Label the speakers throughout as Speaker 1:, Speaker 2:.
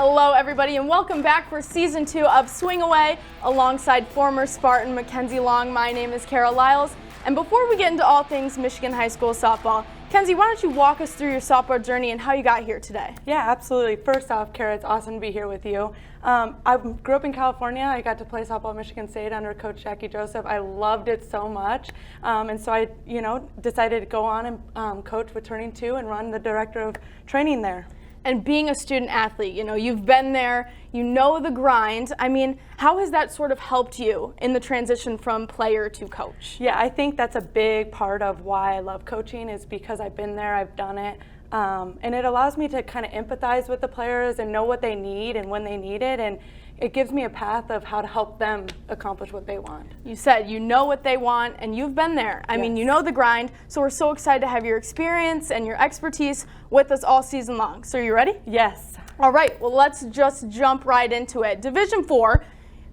Speaker 1: Hello everybody and welcome back for season 2 of Swing Away alongside former Spartan McKenzie Long. My name is Liles, and before we get into all things Michigan High School softball, Kenzie, why don't you walk us through your softball journey and how you got here today?
Speaker 2: Yeah, absolutely. First off, Kara, it's awesome to be here with you. I grew up in California. I got to play softball at Michigan State under Coach Jackie Joseph. I loved it so much, and so I, decided to go on and coach with Turning 2 and run the director of training there.
Speaker 1: And being a student athlete, you've been there, you know the grind. I mean, how has that sort of helped you in the transition from player to coach?
Speaker 2: Yeah, I think that's a big part of why I love coaching is because I've been there, I've done it, and it allows me to kind of empathize with the players and know what they need and when they need it, and it gives me a path of how to help them accomplish what they want.
Speaker 1: You said you know what they want and you've been there. I mean, you know the grind, so we're so excited to have your experience and your expertise with us all season long. So are you ready?
Speaker 2: Yes.
Speaker 1: All right, well let's just jump right into it. Division 4.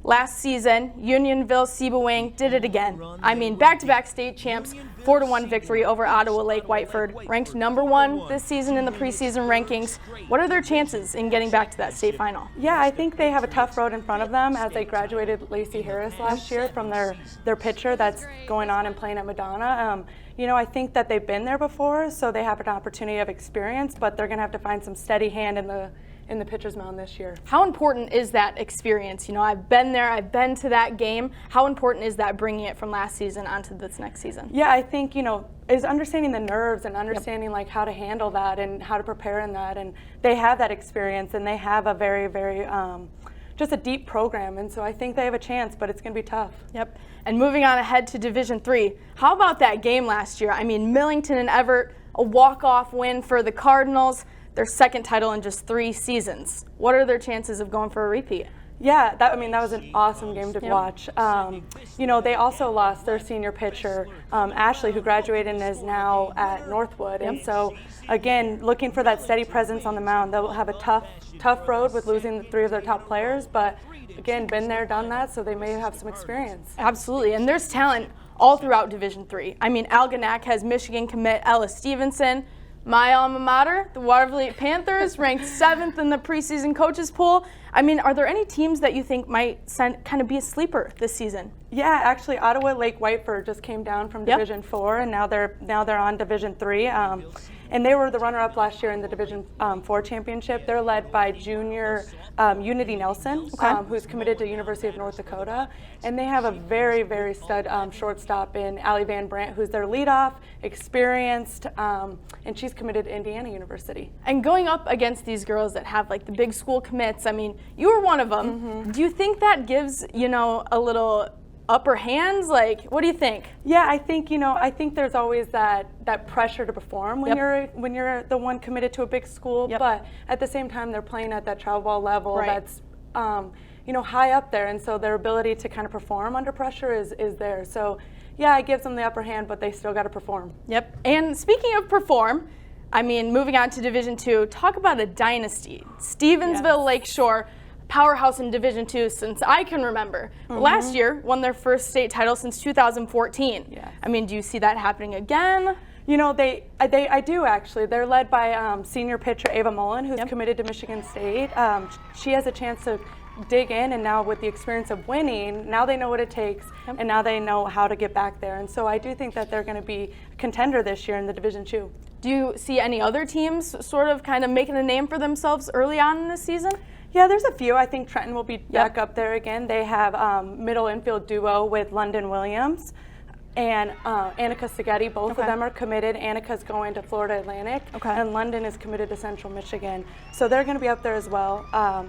Speaker 1: Last season, Unionville Seabewing did it again. I mean, back-to-back state champs, 4-1 victory over Ottawa Lake Whiteford, ranked #1 this season in the preseason rankings. What are their chances in getting back to that state final?
Speaker 2: Yeah, I think they have a tough road in front of them as they graduated Lacey Harris last year from their pitcher that's going on and playing at Madonna. I think that they've been there before, so they have an opportunity of experience, but they're going to have to find some steady hand in the pitcher's mound this year.
Speaker 1: How important is that experience? I've been there, I've been to that game. How important is that bringing it from last season onto this next season?
Speaker 2: Yeah, I think, is understanding the nerves and understanding like how to handle that and how to prepare in that. And they have that experience and they have a very, very, just a deep program. And so I think they have a chance, but it's going to be tough.
Speaker 1: Yep. And moving on ahead to Division 3, how about that game last year? I mean, Millington and Everett, a walk-off win for the Cardinals. Their second title in just 3 seasons. What are their chances of going for a repeat?
Speaker 2: Yeah, that was an awesome game to watch. They also lost their senior pitcher, Ashley, who graduated and is now at Northwood. And so, again, looking for that steady presence on the mound. They'll have a tough road with losing 3 of their top players, but again, been there, done that, so they may have some experience.
Speaker 1: Absolutely, and there's talent all throughout Division 3. I mean, Algonac has Michigan commit Ella Stevenson. My alma mater, the Waterville Panthers, ranked 7th in the preseason coaches poll. I mean, are there any teams that you think might kind of be a sleeper this season?
Speaker 2: Yeah, actually, Ottawa Lake Whiteford just came down from Division 4, and now they're on Division 3. And they were the runner-up last year in the Division 4 championship. They're led by junior Unity Nelson, who's committed to University of North Dakota. And they have a very, very stud shortstop in Allie Van Brandt, who's their leadoff, experienced, and she's committed to Indiana University.
Speaker 1: And going up against these girls that have like the big school commits, I mean, you were one of them. Mm-hmm. Do you think that gives, a little upper hands? Like, what do you think?
Speaker 2: Yeah, I think there's always that pressure to perform when you're the one committed to a big school, but at the same time they're playing at that travel ball level that's high up there, and so their ability to kind of perform under pressure is there. So yeah, it gives them the upper hand, but they still got to perform.
Speaker 1: Yep. And speaking of perform, I mean, moving on to Division 2, talk about a dynasty. Stevensville Lakeshore, powerhouse in Division 2 since I can remember. Mm-hmm. Last year, won their first state title since 2014. Yes. I mean, do you see that happening again?
Speaker 2: I do actually. They're led by senior pitcher Ava Mullen, who's committed to Michigan State. She has a chance to dig in, and now with the experience of winning, now they know what it takes, and now they know how to get back there. And so I do think that they're going to be a contender this year in the Division 2.
Speaker 1: Do you see any other teams sort of kind of making a name for themselves early on in this season?
Speaker 2: Yeah, there's a few. I think Trenton will be back up there again. They have middle infield duo with London Williams and Annika Seghetti. Both of them are committed. Annika's going to Florida Atlantic, and London is committed to Central Michigan. So they're going to be up there as well.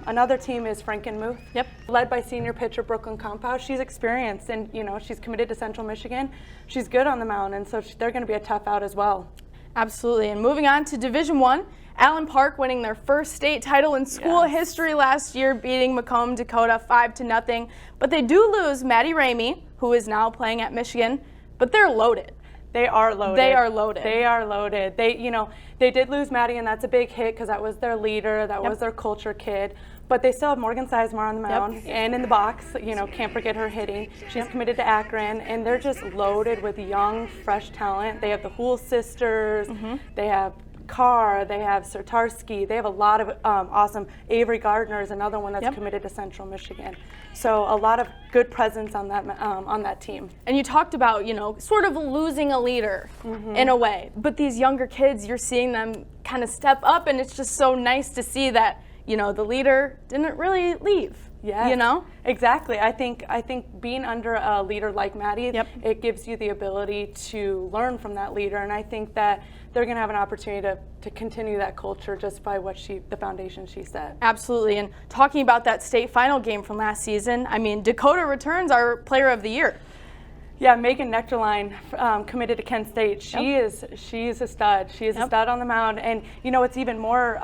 Speaker 2: Another team is Frankenmuth, led by senior pitcher Brooklyn Compound. She's experienced, and she's committed to Central Michigan. She's good on the mound, and so they're going to be a tough out as well.
Speaker 1: Absolutely. And moving on to Division 1, Allen Park winning their first state title in school history last year, beating Macomb Dakota 5-0. But they do lose Maddie Ramey, who is now playing at Michigan, but they're loaded.
Speaker 2: They are loaded.
Speaker 1: They are loaded.
Speaker 2: They are loaded. They did lose Maddie, and that's a big hit because that was their leader, that was their culture kid. But they still have Morgan Sizemore on the mound and in the box. Can't forget her hitting. She's committed to Akron, and they're just loaded with young, fresh talent. They have the Hool sisters. Mm-hmm. They have Carr, they have Sertarski, they have a lot of awesome. Avery Gardner is another one that's
Speaker 1: Yep.
Speaker 2: committed to Central Michigan. So a lot of good presence on that team.
Speaker 1: And you talked about, sort of losing a leader in a way. But these younger kids, you're seeing them kind of step up, and it's just so nice to see that, the leader didn't really leave.
Speaker 2: Yeah, exactly. I think being under a leader like Maddie,
Speaker 1: Yep.
Speaker 2: it gives you the ability to learn from that leader, and I think that they're going to have an opportunity to continue that culture just by the foundation she set.
Speaker 1: Absolutely. And talking about that state final game from last season, I mean, Dakota returns our player of the year.
Speaker 2: Yeah, Megan Nectarline committed to Kent State. She's a stud. She is a stud on the mound, and what's even more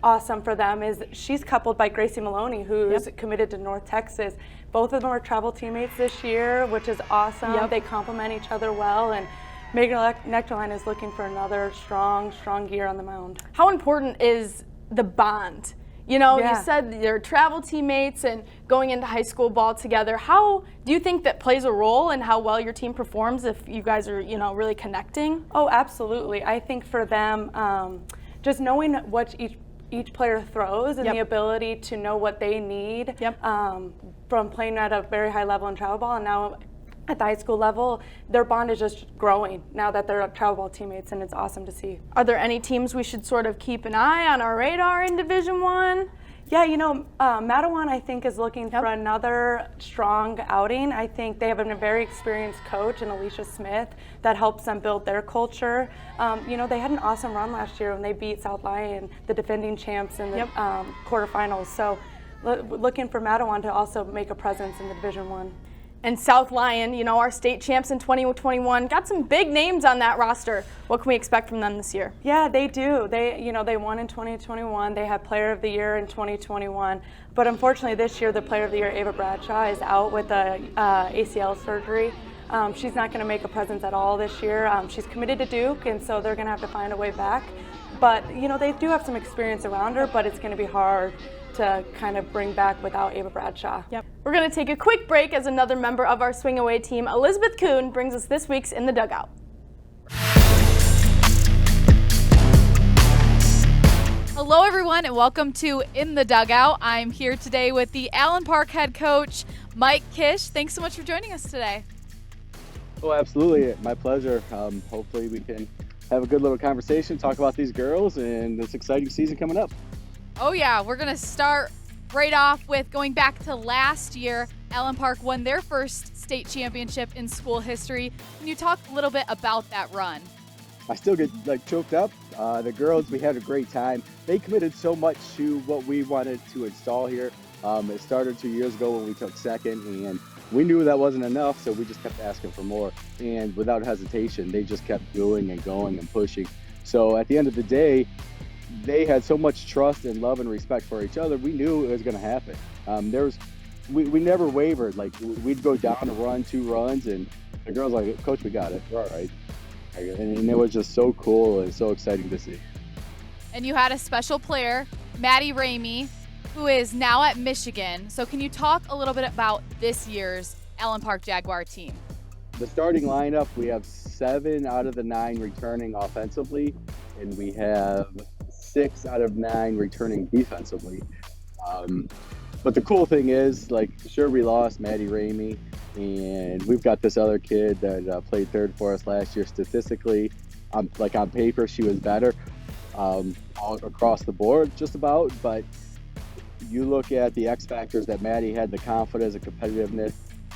Speaker 2: awesome for them is she's coupled by Gracie Maloney, who's committed to North Texas. Both of them are travel teammates this year, which is awesome.
Speaker 1: Yep.
Speaker 2: They complement each other well, and Megan Nectarline is looking for another strong year on the mound.
Speaker 1: How important is the bond? You said they're travel teammates and going into high school ball together. How do you think that plays a role in how well your team performs if you guys are, really connecting?
Speaker 2: Oh, absolutely. I think for them, just knowing what each player throws and the ability to know what they need from playing at a very high level in travel ball and now at the high school level, their bond is just growing now that they're travel ball teammates, and it's awesome to see.
Speaker 1: Are there any teams we should sort of keep an eye on our radar in Division I?
Speaker 2: Yeah, Matawan, I think, is looking for another strong outing. I think they have a very experienced coach in Alicia Smith that helps them build their culture. They had an awesome run last year when they beat South Lyon, the defending champs, in the quarterfinals. So looking for Matawan to also make a presence in the Division I.
Speaker 1: And South Lyon, our state champs in 2021, got some big names on that roster. What can we expect from them this year?
Speaker 2: Yeah, they do. They won in 2021. They had Player of the Year in 2021. But unfortunately, this year, the Player of the Year, Ava Bradshaw, is out with a ACL surgery. She's not going to make a presence at all this year. She's committed to Duke, and so they're going to have to find a way back. But, they do have some experience around her, but it's going to be hard to kind of bring back without Ava Bradshaw.
Speaker 1: Yep. We're going to take a quick break as another member of our Swing Away team, Elizabeth Kuhn, brings us this week's In the Dugout.
Speaker 3: Hello everyone and welcome to In the Dugout. I'm here today with the Allen Park head coach, Mike Kish. Thanks so much for joining us today.
Speaker 4: Oh, absolutely. My pleasure. Hopefully we can have a good little conversation, talk about these girls and this exciting season coming up.
Speaker 3: Oh yeah, we're going to start right off with going back to last year. Allen Park won their first state championship in school history. Can you talk a little bit about that run?
Speaker 4: I still get choked up. The girls, we had a great time. They committed so much to what we wanted to install here. It started 2 years ago when we took second, and we knew that wasn't enough, so we just kept asking for more. And without hesitation, they just kept going and going and pushing. So at the end of the day, they had so much trust and love and respect for each other. We knew it was going to happen. We never wavered. Like, we'd go down and run 2 runs, and the girls were like, "Coach, we got it. We're all right." And it was just so cool and so exciting to see.
Speaker 3: And you had a special player, Maddie Ramey, who is now at Michigan. So can you talk a little bit about this year's Allen Park Jaguar team?
Speaker 4: The starting lineup, we have 7 out of the 9 returning offensively, and we have 6 out of 9 returning defensively. But the cool thing is, sure, we lost Maddie Ramey, and we've got this other kid that played third for us last year. Statistically, on paper, she was better all across the board, just about. But you look at the X factors that Maddie had, the confidence, the competitiveness.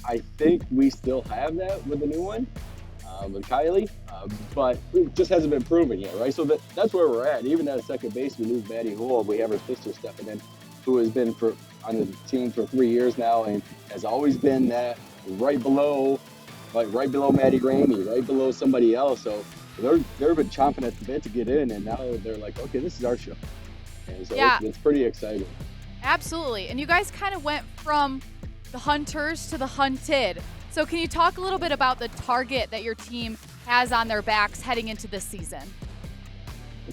Speaker 4: I think we still have that with the new one, with Kylie, but it just hasn't been proven yet, right? So that's where we're at. Even at second base, we lose Maddie Houle. We have her sister stepping in, who has been on the team for 3 years now and has always been that right below Maddie Ramey, right below somebody else. So they've been chomping at the bit to get in, and now they're like, okay, this is our show. And so it's pretty exciting.
Speaker 3: Absolutely. And you guys kind of went from the hunters to the hunted. So can you talk a little bit about the target that your team has on their backs heading into this season?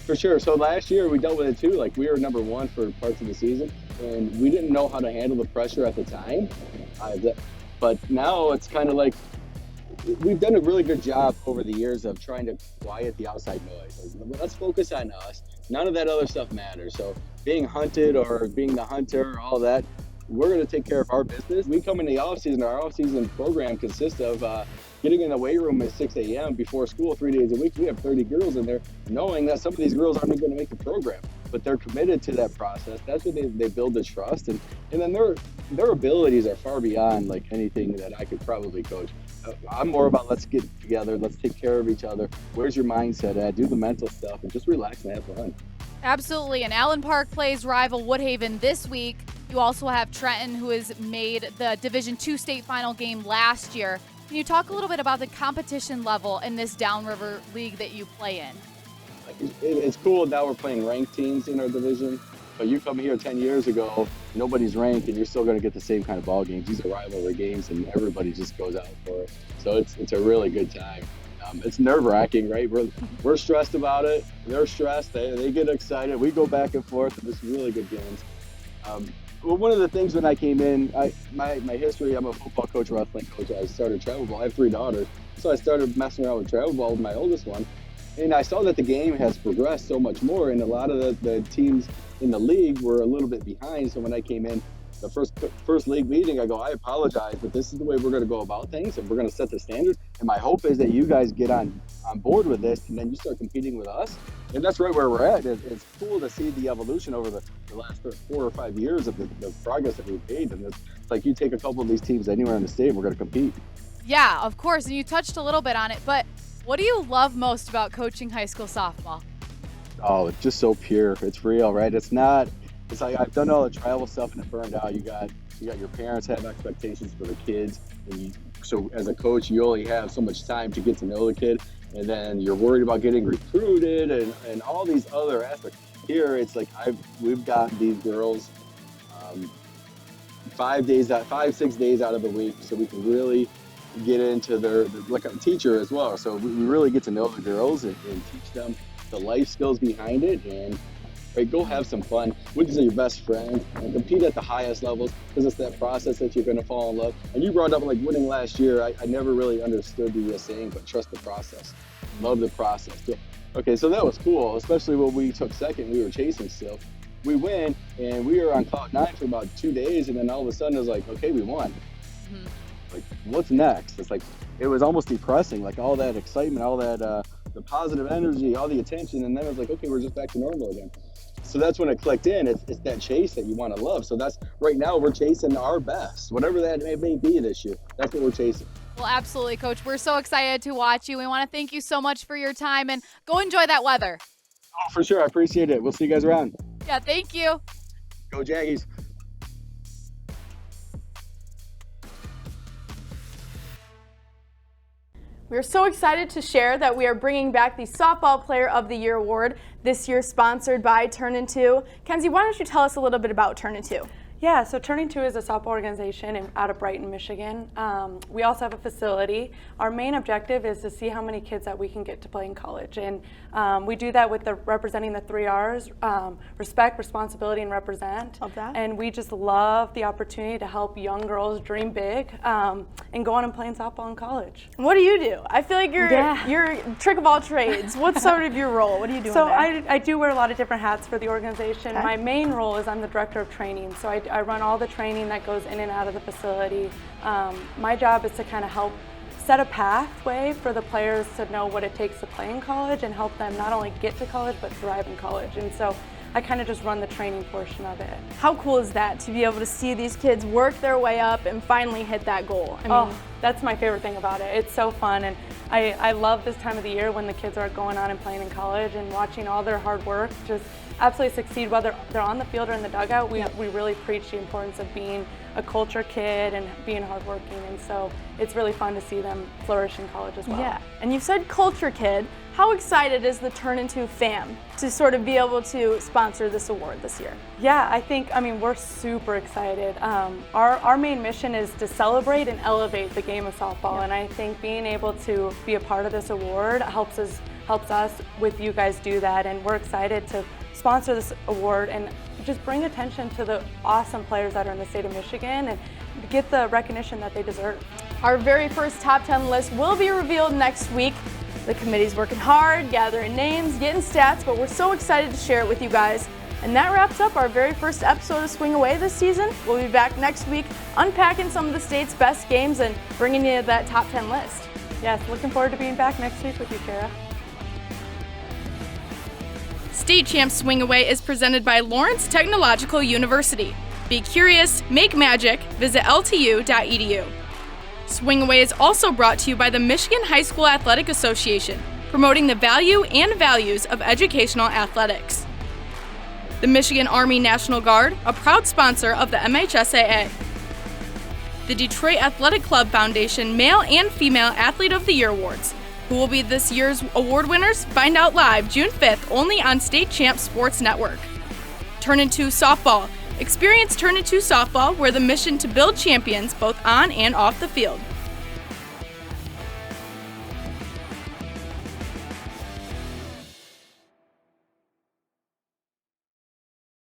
Speaker 4: For sure. So last year we dealt with it too. We were number 1 for parts of the season, and we didn't know how to handle the pressure at the time. But now it's kind of like we've done a really good job over the years of trying to quiet the outside noise. Like, let's focus on us. None of that other stuff matters. So being hunted or being the hunter, all that, we're going to take care of our business. We come in the off season. Our off season program consists of getting in the weight room at 6 a.m. before school 3 days a week. We have 30 girls in there, knowing that some of these girls aren't going to make the program, but they're committed to that process. That's what they build the trust, and then their abilities are far beyond like anything that I could probably coach. I'm more about let's get together, let's take care of each other. Where's your mindset at? Do the mental stuff and just relax and have fun.
Speaker 3: Absolutely. And Allen Park plays rival Woodhaven this week. You also have Trenton, who has made the Division II state final game last year. Can you talk a little bit about the competition level in this Downriver League that you play in?
Speaker 4: It's cool now we're playing ranked teams in our division, but you come here 10 years ago, nobody's ranked, and you're still going to get the same kind of ball games. These are rivalry games, and everybody just goes out for it. So it's a really good time. It's nerve-wracking, right? We're stressed about it. They're stressed. They get excited. We go back and forth, and it's really good games. Well, one of the things when I came in, my history, I'm a football coach, wrestling coach. I started travel ball. I have 3 daughters. So I started messing around with travel ball with my oldest one. And I saw that the game has progressed so much more, and a lot of the teams in the league were a little bit behind. So when I came in, the first league meeting, I go, I apologize, but this is the way we're going to go about things, and we're going to set the standard. And my hope is that you guys get on board with this, and then you start competing with us. And that's right where we're at. It's cool to see the evolution over the last 4 or 5 years of the progress that we've made. And it's like you take a couple of these teams anywhere in the state, we're going to compete. Yeah,
Speaker 3: of course. And you touched a little bit on it, but what do you love most about coaching high school softball?
Speaker 4: Oh, it's just so pure. It's real, right? It's like I've done all the travel stuff and it burned out. You got your parents have expectations for the kids, and so as a coach, you only have so much time to get to know the kid, and then you're worried about getting recruited and all these other aspects. Here, it's like we've got these girls 5, 6 days out of the week, so we can really get into their like a teacher as well. So we really get to know the girls and teach them the life skills behind it, and go have some fun. These are your best friends, and compete at the highest levels, because it's that process that you're going to fall in love. And you brought up like winning last year. I never really understood the saying, but trust the process. Love the process. Okay, so that was cool, especially when we took second. We were chasing still. We win, and we were on cloud 9 for about 2 days, and then all of a sudden it was like, okay, we won. Mm-hmm. Like, what's next? It's like, it was almost depressing, like all that excitement, all that the positive energy, all the attention, and then it was like, okay, we're just back to normal again. So that's when it clicked in. It's that chase that you want to love. So that's right now we're chasing our best, whatever that may be this year. That's what we're chasing.
Speaker 3: Well, absolutely, Coach. We're so excited to watch you. We want to thank you so much for your time, and go enjoy that weather.
Speaker 4: Oh, for sure. I appreciate it. We'll see you guys around.
Speaker 3: Yeah, thank you.
Speaker 4: Go Jaggies.
Speaker 1: We're so excited to share that we are bringing back the Softball Player of the Year award, this year sponsored by Turn 2. Kenzie, why don't you tell us a little bit about Turn 2?
Speaker 2: Yeah, so Turning 2 is a softball organization out of Brighton, Michigan. We also have a facility. Our main objective is to see how many kids that we can get to play in college. And we do that with representing the 3 R's, respect, responsibility, and represent.
Speaker 1: Love that.
Speaker 2: And we just love the opportunity to help young girls dream big and go on and play in softball in college.
Speaker 1: What do you do? I feel like you're trick of all trades. What's sort of your role? What do you do?
Speaker 2: So I do wear a lot of different hats for the organization.
Speaker 1: Okay.
Speaker 2: My main role is I'm the director of training. So I run all the training that goes in and out of the facility. My job is to kind of help set a pathway for the players to know what it takes to play in college and help them not only get to college but thrive in college. And so I kind of just run the training portion of it.
Speaker 1: How cool is that to be able to see these kids work their way up and finally hit that goal? I mean,
Speaker 2: that's my favorite thing about it. It's so fun, and I love this time of the year when the kids are going on and playing in college and watching all their hard work just absolutely succeed, whether they're on the field or in the dugout. We really preach the importance of being a culture kid and being hardworking, and so it's really fun to see them flourish in college as well.
Speaker 1: Yeah, and you said culture kid. How excited is the Turn 2 fam to sort of be able to sponsor this award this year?
Speaker 2: Yeah, I mean, we're super excited. Our main mission is to celebrate and elevate the game of softball, and I think being able to be a part of this award helps us with you guys do that, and we're excited to sponsor this award and just bring attention to the awesome players that are in the state of Michigan and get the recognition that they deserve.
Speaker 1: Our very first top 10 list will be revealed next week. The committee's working hard, gathering names, getting stats, but we're so excited to share it with you guys. And that wraps up our very first episode of Swing Away this season. We'll be back next week unpacking some of the state's best games and bringing you that top 10 list.
Speaker 2: Yes, looking forward to being back next week with you, Kara.
Speaker 1: State Champs Swing Away is presented by Lawrence Technological University. Be curious, make magic, visit ltu.edu. Swing Away is also brought to you by the Michigan High School Athletic Association, promoting the value and values of educational athletics. The Michigan Army National Guard, a proud sponsor of the MHSAA. The Detroit Athletic Club Foundation Male and Female Athlete of the Year Awards. Who will be this year's award winners? Find out live June 5th only on State Champs Sports Network. Turn Into Softball. Experience Turn Into Softball, where the mission to build champions both on and off the field.